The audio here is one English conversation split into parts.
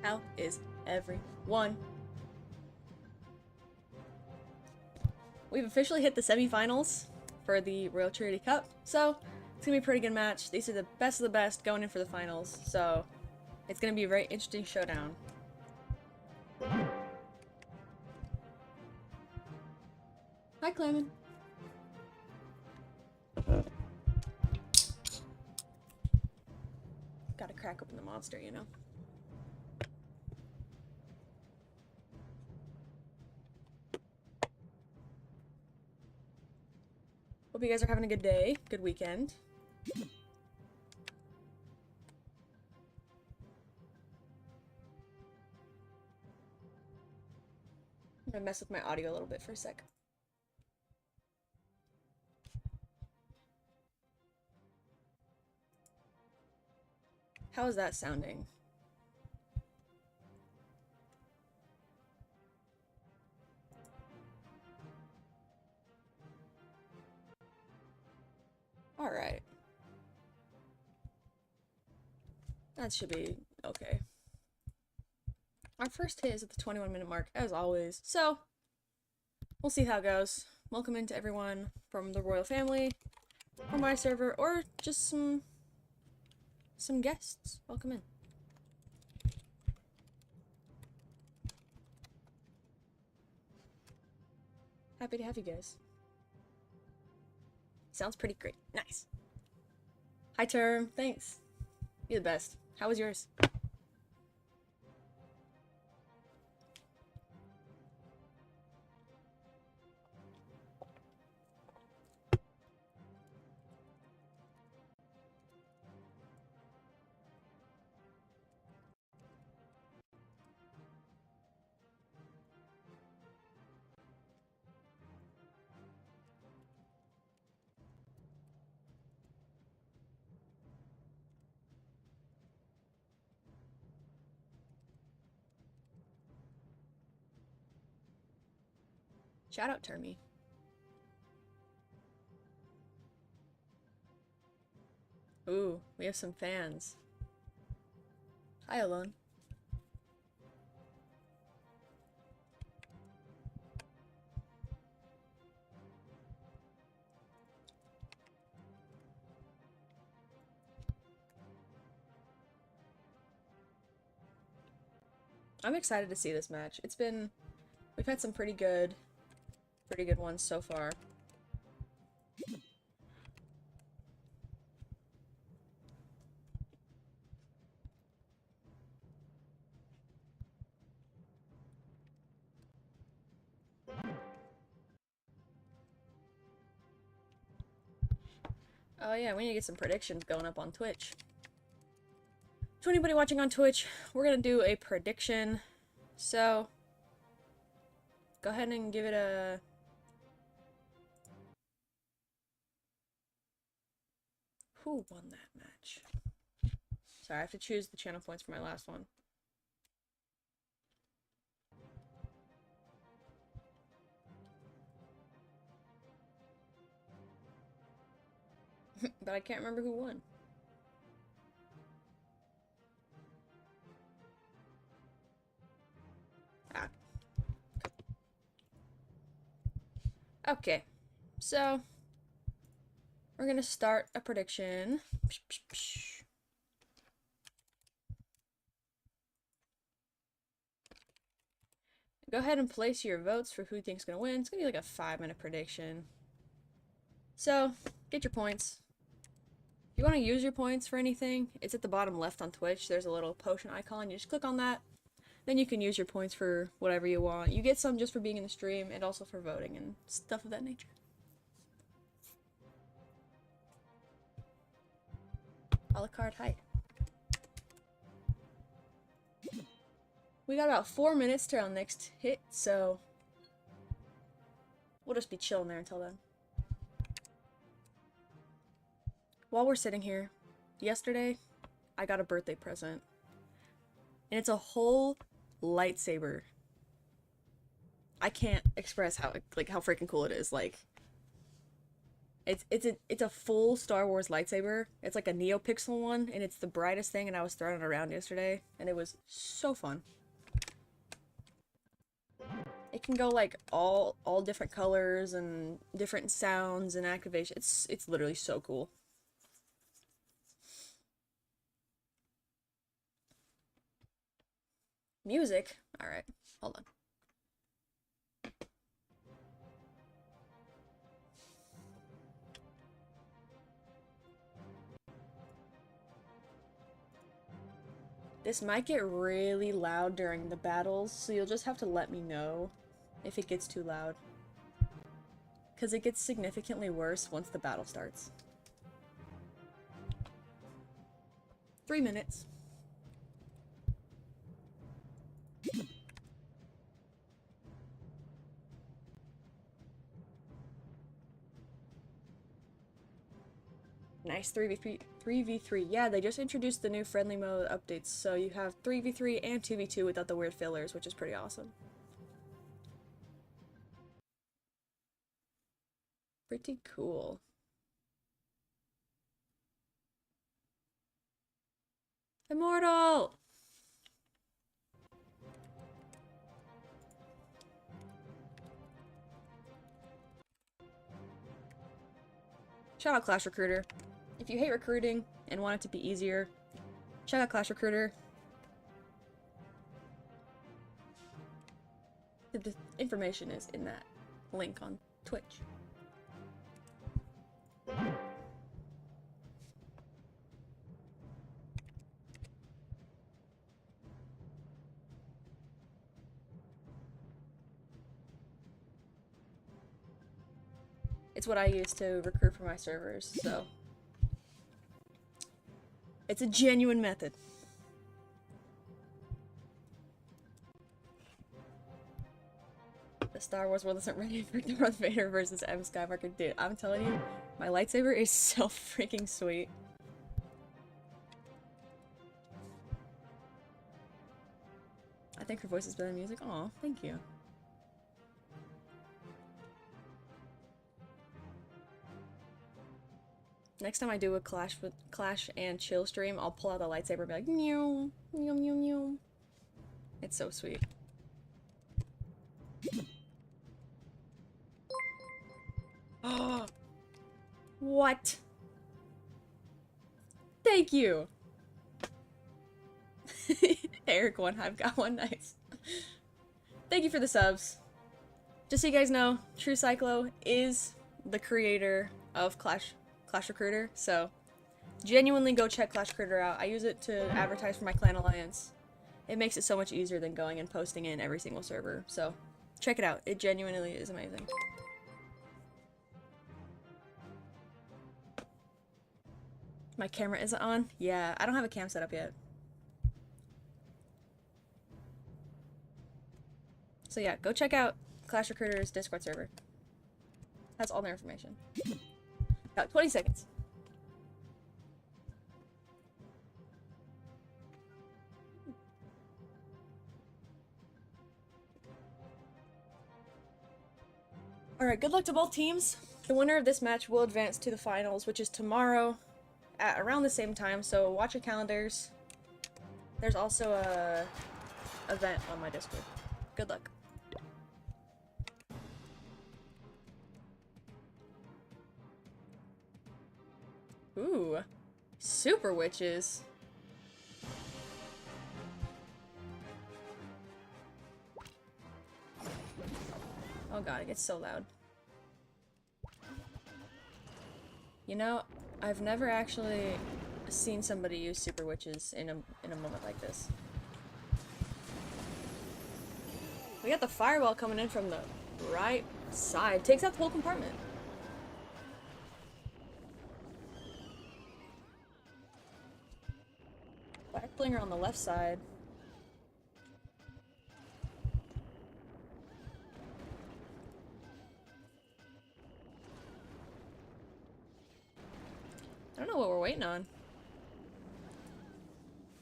How is everyone? We've officially hit the semifinals for the Royal Trinity Cup, so it's gonna be a pretty good match. These are the best of the best going in for the finals, so it's gonna be a very interesting showdown. Hi, Clement. Gotta crack open the monster, you know? Hope you guys are having a good day, good weekend. I'm gonna mess with my audio a little bit for a sec. How is that sounding? Alright. That should be okay. Our first hit is at the 21-minute mark, as always, so we'll see how it goes. Welcome into everyone from the royal family, from my server, or just some guests. Welcome in. Happy to have you guys. Sounds pretty great. Nice. Hi, Term. Thanks. You're the best. How was yours? Shout out, Termy. Ooh, we have some fans. Hi, Alone. I'm excited to see this match. We've had some pretty good ones so far. Oh yeah, we need to get some predictions going up on Twitch. To anybody watching on Twitch, we're gonna do a prediction. So, go ahead and give it a... Who won that match? Sorry, I have to choose the channel points for my last one. But I can't remember who won. Ah. Okay, so we're gonna start a prediction. Go ahead and place your votes for who you think's gonna win. It's gonna be like a 5-minute prediction. So, get your points. If you want to use your points for anything, it's at the bottom left on Twitch. There's a little potion icon. You just click on that. Then you can use your points for whatever you want. You get some just for being in the stream and also for voting and stuff of that nature. A la carte, hi. We got about 4 minutes till our next hit, so we'll just be chilling there until then. While we're sitting here, yesterday, I got a birthday present. And it's a whole lightsaber. I can't express how freaking cool it is. Like, It's a full Star Wars lightsaber. It's like a NeoPixel one, and it's the brightest thing, and I was throwing it around yesterday, and it was so fun. It can go like all different colors and different sounds and activation. It's literally so cool. Music. All right. Hold on. This might get really loud during the battles, so you'll just have to let me know if it gets too loud. Because it gets significantly worse once the battle starts. 3 minutes. Nice 3v3. Yeah, they just introduced the new friendly mode updates, so you have 3v3 and 2v2 without the weird fillers, which is pretty awesome. Pretty cool. Immortal! Shout out Clash Recruiter. If you hate recruiting and want it to be easier, check out Clash Recruiter. The information is in that link on Twitch. It's what I use to recruit for my servers, so it's a genuine method. The Star Wars world isn't ready for Darth Vader versus M. Skywalker. Dude, I'm telling you, my lightsaber is so freaking sweet. I think her voice is better than music. Aw, thank you. Next time I do a Clash and Chill stream, I'll pull out the lightsaber and be like, meow, meow, meow, meow. It's so sweet. Oh, what? Thank you. Eric one, I've got one. Nice. Thank you for the subs. Just so you guys know, True Cyclo is the creator of Clash Recruiter, so genuinely go check Clash Recruiter out. I use it to advertise for my clan alliance. It makes it so much easier than going and posting in every single server, so check it out. It genuinely is amazing. My camera isn't on? Yeah, I don't have a cam set up yet. So yeah, go check out Clash Recruiter's Discord server. Has all their information. Got 20 seconds. Alright, good luck to both teams. The winner of this match will advance to the finals, which is tomorrow at around the same time, so watch your calendars. There's also a event on my Discord. Good luck. Ooh, super witches. Oh god, it gets so loud. You know, I've never actually seen somebody use super witches in a moment like this. We got the fireball coming in from the right side. Takes out the whole compartment. Backblinger on the left side. I don't know what we're waiting on.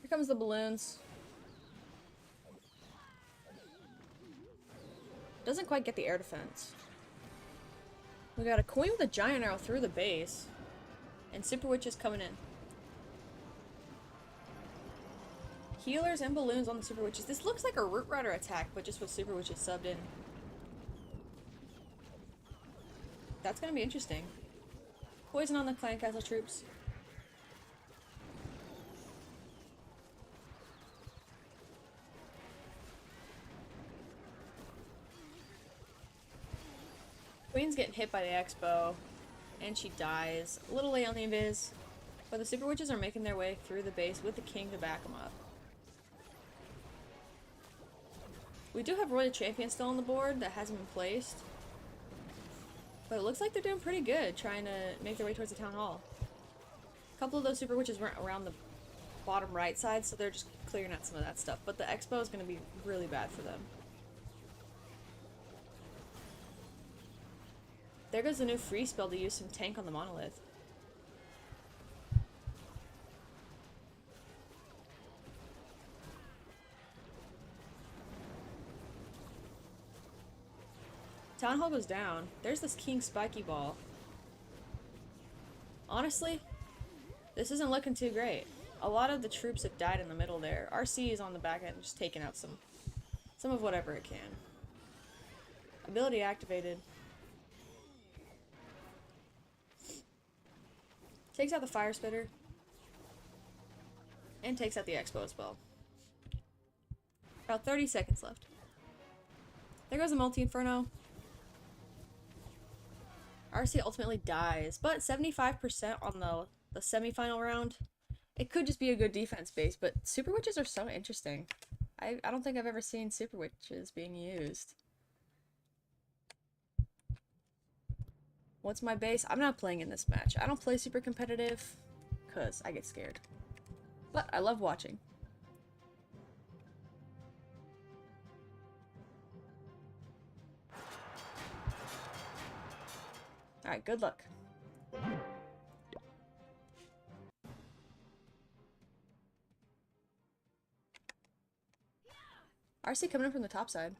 Here comes the balloons. Doesn't quite get the air defense. We got a queen with a giant arrow through the base. And super witches coming in. Healers and balloons on the super witches. This looks like a root rider attack, but just with super witches subbed in. That's gonna be interesting. Poison on the clan castle troops. Queen's getting hit by the X-bow, and she dies. A little late on the invis, but the super witches are making their way through the base with the king to back them up. We do have Royal Champion still on the board that hasn't been placed, but it looks like they're doing pretty good trying to make their way towards the town hall. A couple of those super witches were around the bottom right side, so they're just clearing out some of that stuff, but the X-bow is going to be really bad for them. There goes the new free spell to use some tank on the monolith. Town hall goes down. There's this king spiky ball. Honestly, this isn't looking too great. A lot of the troops have died in the middle there. RC is on the back end just taking out some of whatever it can. Ability activated. Takes out the fire spitter. And takes out the X-bow as well. About 30 seconds left. There goes the multi-inferno. RC ultimately dies, but 75% on the semi-final round. It could just be a good defense base, but super witches are so interesting. I don't think I've ever seen super witches being used. What's my base? I'm not playing in this match. I don't play super competitive because I get scared. But I love watching. Alright, good luck. RC coming in from the top side.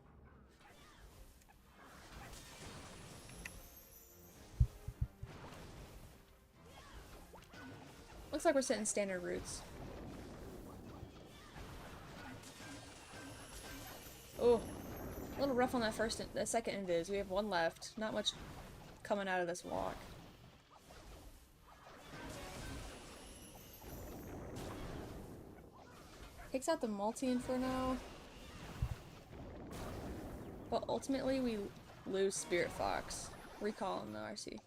Looks like we're sitting standard routes. Oh, a little rough on that second invis. We have one left. Not much coming out of this walk. Takes out the multi-inferno. But ultimately we lose Spirit Fox. Recall him though, RC.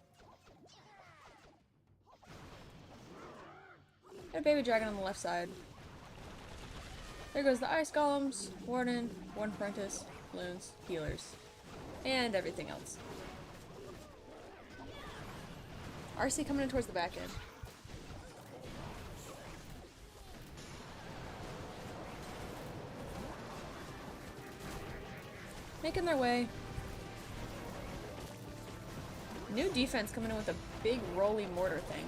Got a baby dragon on the left side. There goes the ice golems, warden, warden apprentice, balloons, healers, and everything else. RC coming in towards the back end. Making their way. New defense coming in with a big rolly mortar thing.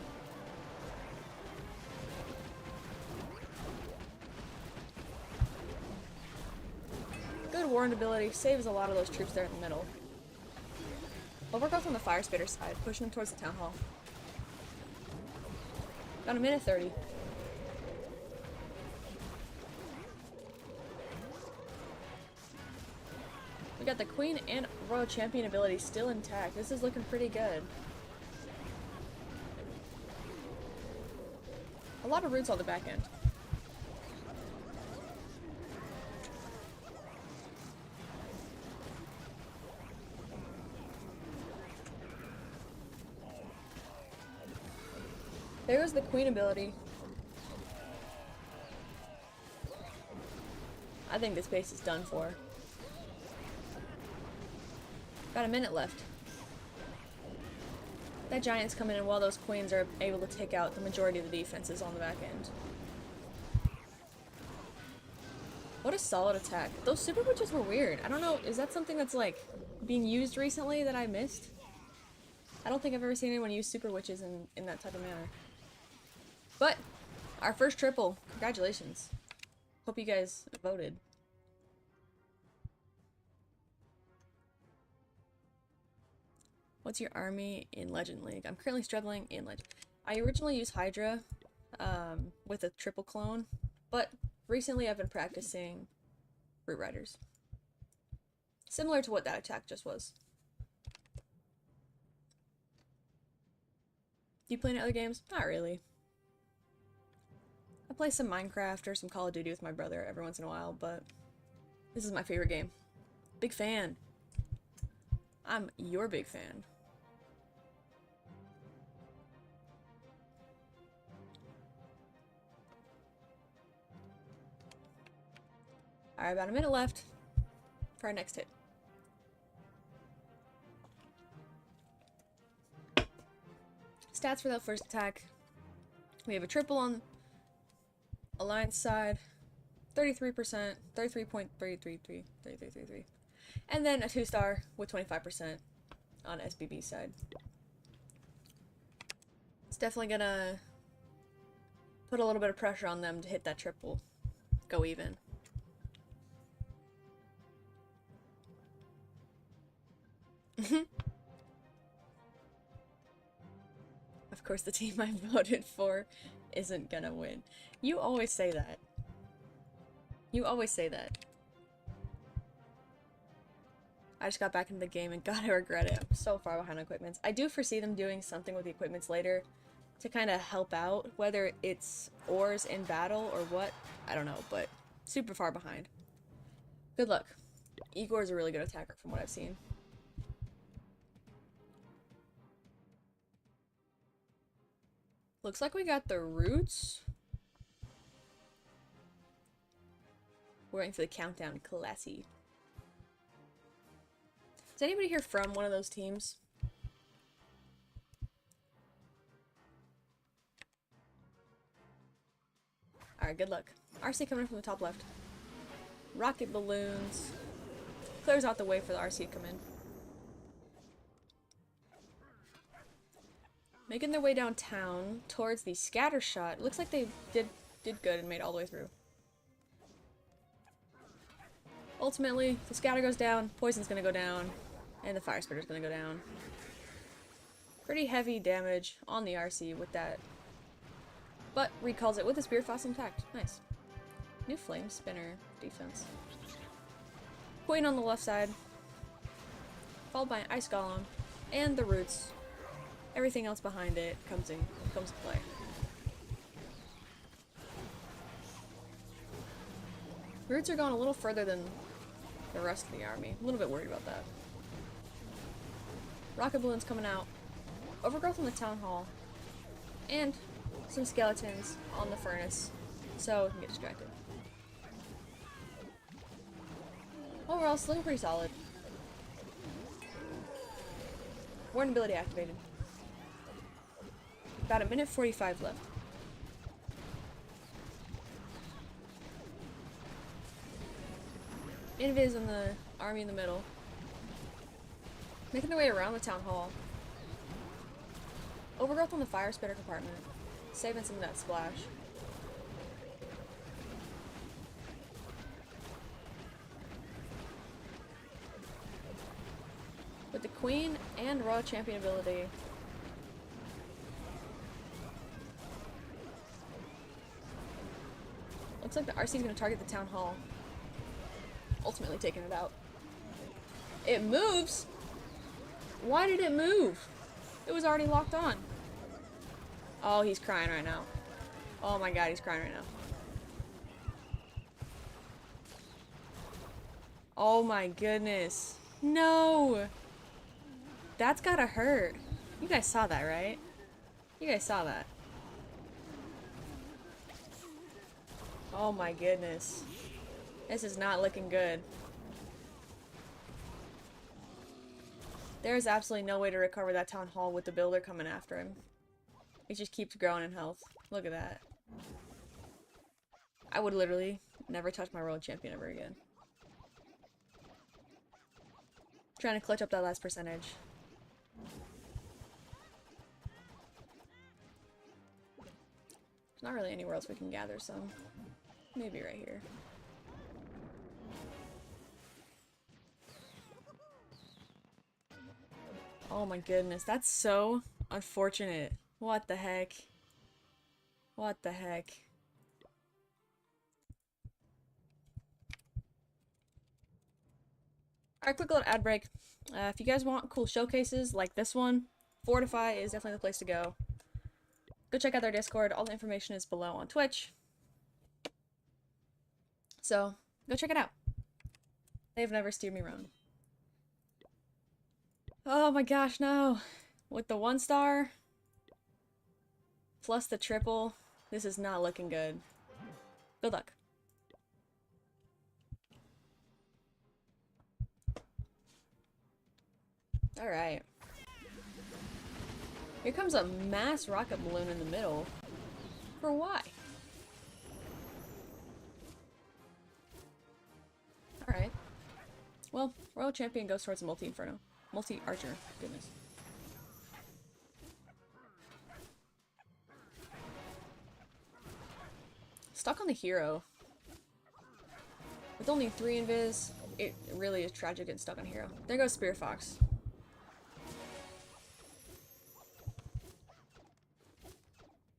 Good warrant ability, saves a lot of those troops there in the middle. Overgrowth on the fire spitter side, pushing them towards the town hall. About a minute 30. We got the queen and royal champion ability still intact. This is looking pretty good. A lot of roots on the back end. There was the queen ability. I think this base is done for. Got a minute left. That giant's coming in while those queens are able to take out the majority of the defenses on the back end. What a solid attack. Those super witches were weird. I don't know, is that something that's like being used recently that I missed? I don't think I've ever seen anyone use super witches in that type of manner. But, our first triple. Congratulations. Hope you guys voted. What's your army in Legend League? I'm currently struggling in Legend. I originally used Hydra with a triple clone, but recently I've been practicing Root Riders. Similar to what that attack just was. Do you play any other games? Not really. I play some Minecraft or some Call of Duty with my brother every once in a while, but this is my favorite game. Big fan. I'm your big fan. Alright, about a minute left for our next hit. Stats for that first attack. We have a triple on Alliance side, 33%, 33.333, and then a 2-star with 25% on SBB side. It's definitely gonna put a little bit of pressure on them to hit that triple, go even. Of course, the team I voted for isn't gonna win. You always say that. You always say that. I just got back into the game and God, I regret it. I'm so far behind on equipments. I do foresee them doing something with the equipments later to kind of help out, whether it's ores in battle or what. I don't know, but super far behind. Good luck. Igor is a really good attacker from what I've seen. Looks like we got the roots. We're waiting for the countdown. Classy. Is anybody here from one of those teams? Alright, good luck. RC coming in from the top left. Rocket balloons. Clears out the way for the RC to come in. Making their way downtown towards the scatter shot. Looks like they did good and made it all the way through. Ultimately, the scatter goes down, poison's gonna go down, and the fire spitter's gonna go down. Pretty heavy damage on the RC with that. But recalls it with a Spear Fossil intact. Nice. New Flame Spinner defense. Queen on the left side. Followed by an Ice Golem. And the roots. Everything else behind it comes to play. Roots are going a little further than the rest of the army. A little bit worried about that. Rocket balloons coming out. Overgrowth on the town hall. And some skeletons on the furnace. So we can get distracted. Overall, it's looking pretty solid. Warden ability activated. About a minute 45 left. Invis and the army in the middle. Making their way around the town hall. Overgrowth on the fire spitter compartment. Saving some of that splash. With the Queen and Royal Champion ability. Looks like the RC is going to target the town hall. Ultimately taking it out. It moves? Why did it move? It was already locked on. Oh, he's crying right now. Oh my god, he's crying right now. Oh my goodness. No! That's gotta hurt. You guys saw that, right? You guys saw that. Oh my goodness. This is not looking good. There's absolutely no way to recover that town hall with the builder coming after him. He just keeps growing in health. Look at that. I would literally never touch my world champion ever again. Trying to clutch up that last percentage. There's not really anywhere else we can gather some. Maybe right here. Oh my goodness, that's so unfortunate. What the heck? What the heck? Alright, quick little ad break. If you guys want cool showcases like this one, Fortify is definitely the place to go. Go check out their Discord. All the information is below on Twitch. So, go check it out. They've never steered me wrong. Oh my gosh, no. With the 1 star, plus the triple, this is not looking good. Good luck. Alright. Here comes a mass rocket balloon in the middle. For why? Alright. Well, Royal Champion goes towards multi-inferno. Multi-archer. Goodness. Stuck on the hero. With only 3 invis, it really is tragic getting stuck on hero. There goes Spear Fox.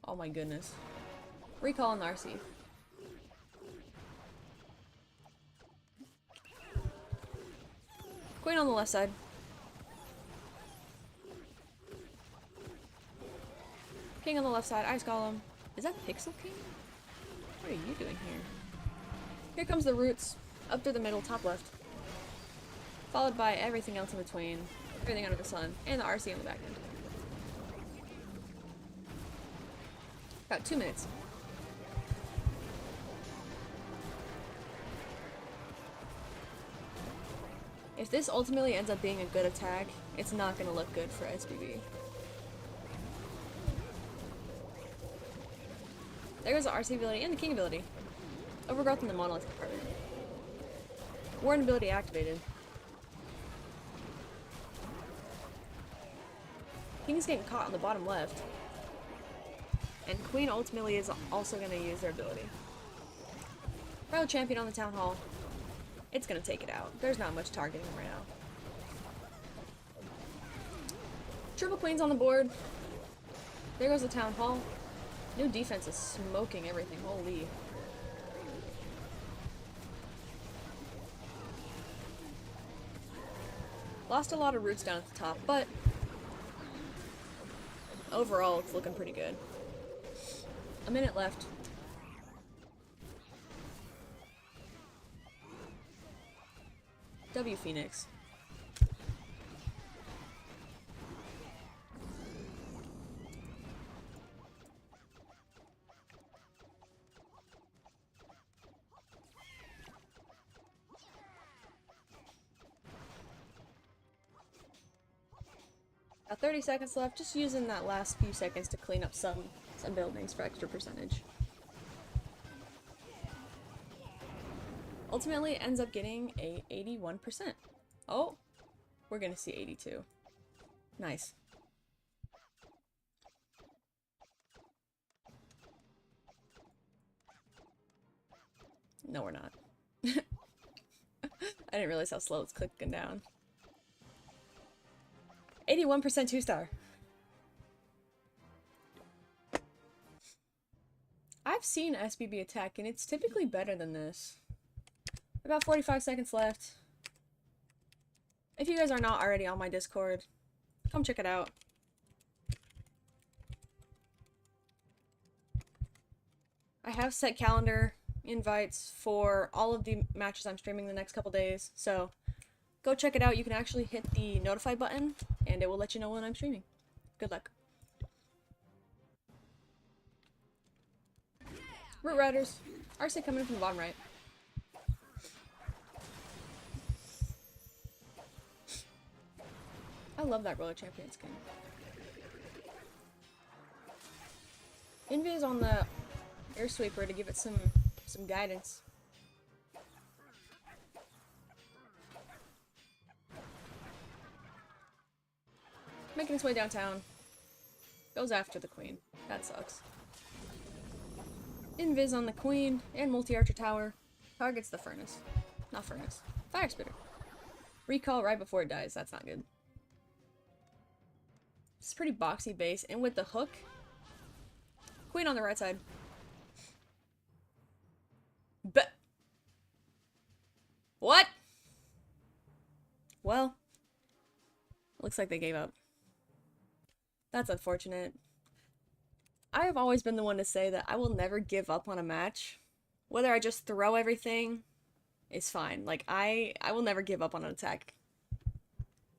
Oh my goodness. Recall on the RC. Queen on the left side. King on the left side. Ice Golem. Is that Pixel King? What are you doing here? Here comes the roots. Up through the middle, top left. Followed by everything else in between. Everything under the sun. And the RC on the back end. About 2 minutes. If this ultimately ends up being a good attack, it's not going to look good for SBB. There goes the RC ability and the King ability. Overgrowth in the monolith department. Warden ability activated. King's getting caught on the bottom left. And Queen ultimately is also going to use their ability. Royal Champion on the Town Hall. It's going to take it out. There's not much targeting him right now. Triple Queens on the board. There goes the Town Hall. New defense is smoking everything. Holy. Lost a lot of roots down at the top, but overall it's looking pretty good. A minute left. W Phoenix. About 30 seconds left, just using that last few seconds to clean up some buildings for extra percentage. Ultimately, it ends up getting a 81%. Oh, we're gonna see 82. Nice. No, we're not. I didn't realize how slow it's clicking down. 81% 2-star. I've seen SBB attack, and it's typically better than this. About 45 seconds left. If you guys are not already on my Discord, come check it out. I have set calendar invites for all of the matches I'm streaming the next couple days, so go check it out. You can actually hit the notify button, and it will let you know when I'm streaming. Good luck. Root Riders. RC coming in from the bottom right. I love that Roller Champion skin. Invis on the air sweeper to give it some guidance. Making its way downtown. Goes after the queen. That sucks. Invis on the queen and multi-archer tower. Targets the furnace. Not furnace. Fire spitter. Recall right before it dies. That's not good. It's pretty boxy base, and with the hook, queen on the right side. But what? Well, looks like they gave up. That's unfortunate. I have always been the one to say that I will never give up on a match. Whether I just throw everything is fine. Like, I will never give up on an attack.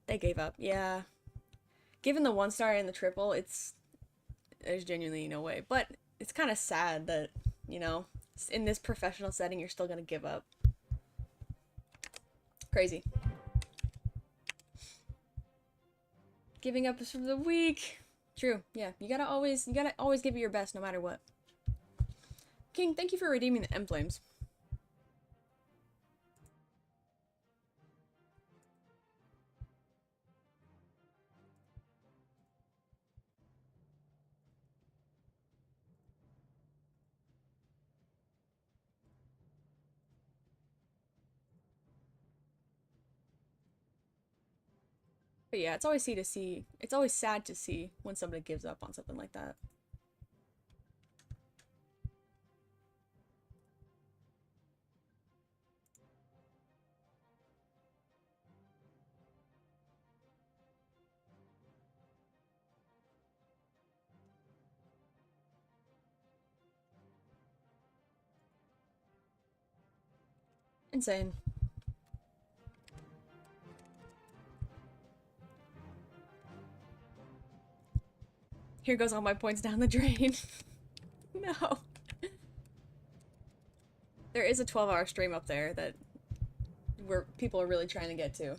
They gave up, yeah. Given the 1-star and the triple, there's genuinely no way. But it's kind of sad that, you know, in this professional setting, you're still gonna give up. Crazy. Giving up is for the weak. True, yeah. You gotta always give it your best no matter what. King, thank you for redeeming the emblems. But yeah, it's always it's always sad to see when somebody gives up on something like that. Insane. Here goes all my points down the drain. No. There is a 12-hour stream up there that where people are really trying to get to.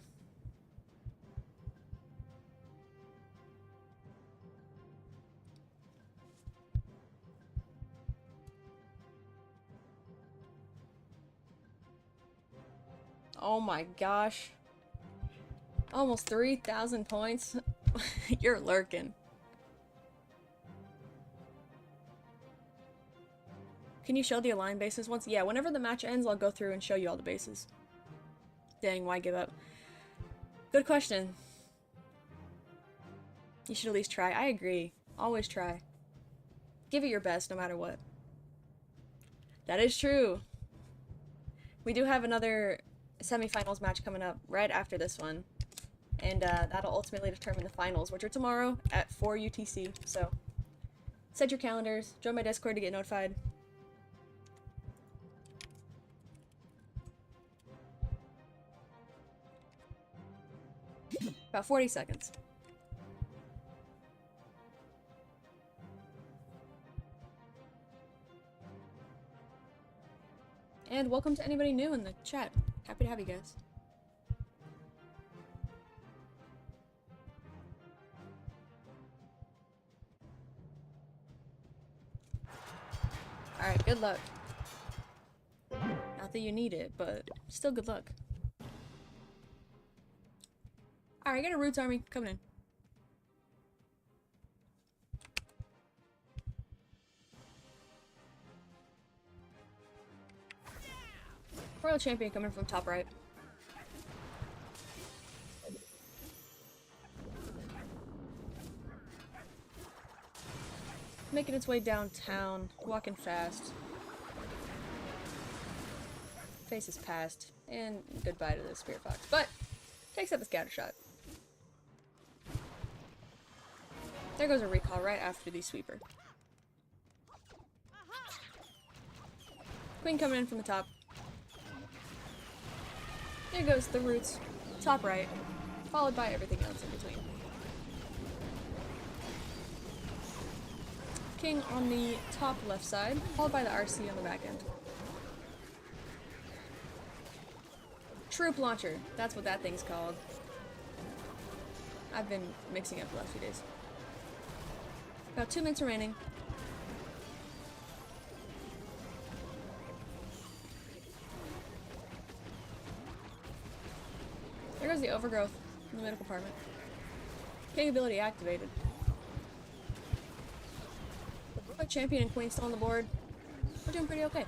Oh my gosh. Almost 3,000 points. You're lurking. Can you show the Alined bases once? Yeah, whenever the match ends, I'll go through and show you all the bases. Dang, why give up? Good question. You should at least try. I agree. Always try. Give it your best, no matter what. That is true. We do have another semifinals match coming up right after this one. And that'll ultimately determine the finals, which are tomorrow at 4 UTC. So, set your calendars. Join my Discord to get notified. About 40 seconds. And welcome to anybody new in the chat. Happy to have you guys. Alright, good luck. Not that you need it, but still good luck. Alright, I got a Roots army coming in. Royal Champion coming from top right. Making its way downtown, walking fast. Face is past, and goodbye to the Spirit Fox. But, takes out the scatter shot. There goes a recall right after the sweeper. Queen coming in from the top. There goes the Roots, top right, followed by everything else in between. King on the top left side, followed by the RC on the back end. Troop launcher, that's what that thing's called. I've been mixing up the last few days. About 2 minutes remaining. There goes the overgrowth in the medical department. King ability activated. Quick champion and queen still on the board. We're doing pretty okay.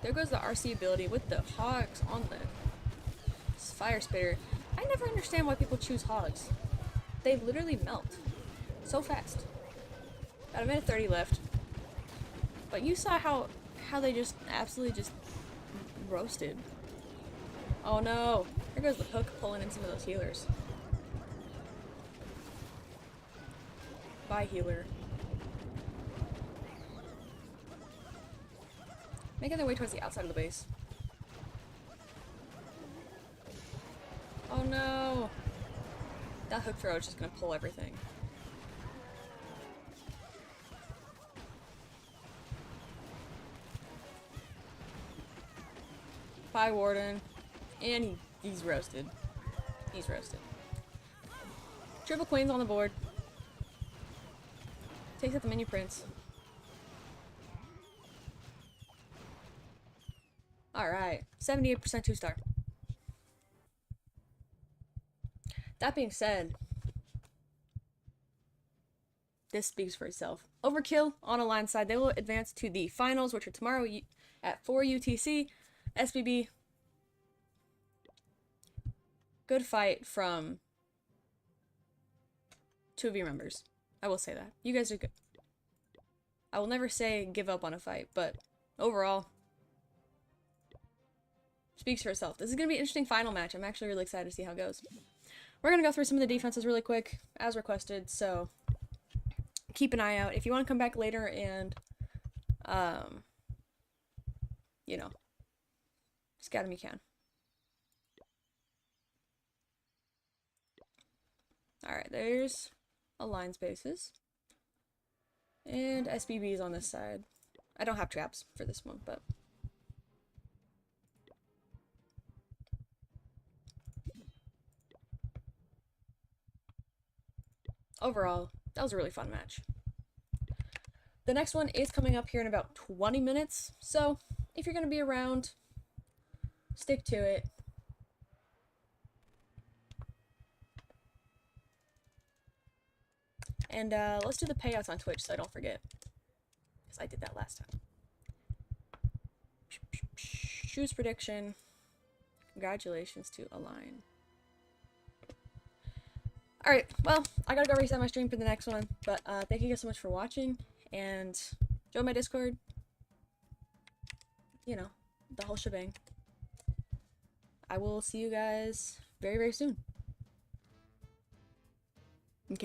There goes the RC ability with the Hawks on the fire spitter. I never understand why people choose hogs. They literally melt so fast. Got a minute 30 left. But you saw how they just absolutely just roasted. Oh no. There goes the hook pulling in some of those healers. Bye, healer. Making their way towards the outside of the base. Oh no! That hook throw is just gonna pull everything. Bye, Warden. And he's roasted. He's roasted. Triple Queens on the board. Takes out the menu prince. Alright. 78% 2-star. That being said, this speaks for itself. Overkill on Alined side. They will advance to the finals, which are tomorrow at 4 UTC. SBB. Good fight from 2 of your members. I will say that. You guys are good. I will never say give up on a fight, but overall, speaks for itself. This is going to be an interesting final match. I'm actually really excited to see how it goes. We're going to go through some of the defenses really quick, as requested, so keep an eye out. If you want to come back later and, you know, scout him, you can. Alright, there's Align spaces. And SBB is on this side. I don't have traps for this one, but... overall, that was a really fun match. The next one is coming up here in about 20 minutes, so if you're going to be around, stick to it. And let's do the payouts on Twitch so I don't forget, because I did that last time. Shoes prediction. Congratulations to Align. Alright, well, I gotta go reset my stream for the next one, but thank you guys so much for watching, and join my Discord. You know, the whole shebang. I will see you guys very, very soon.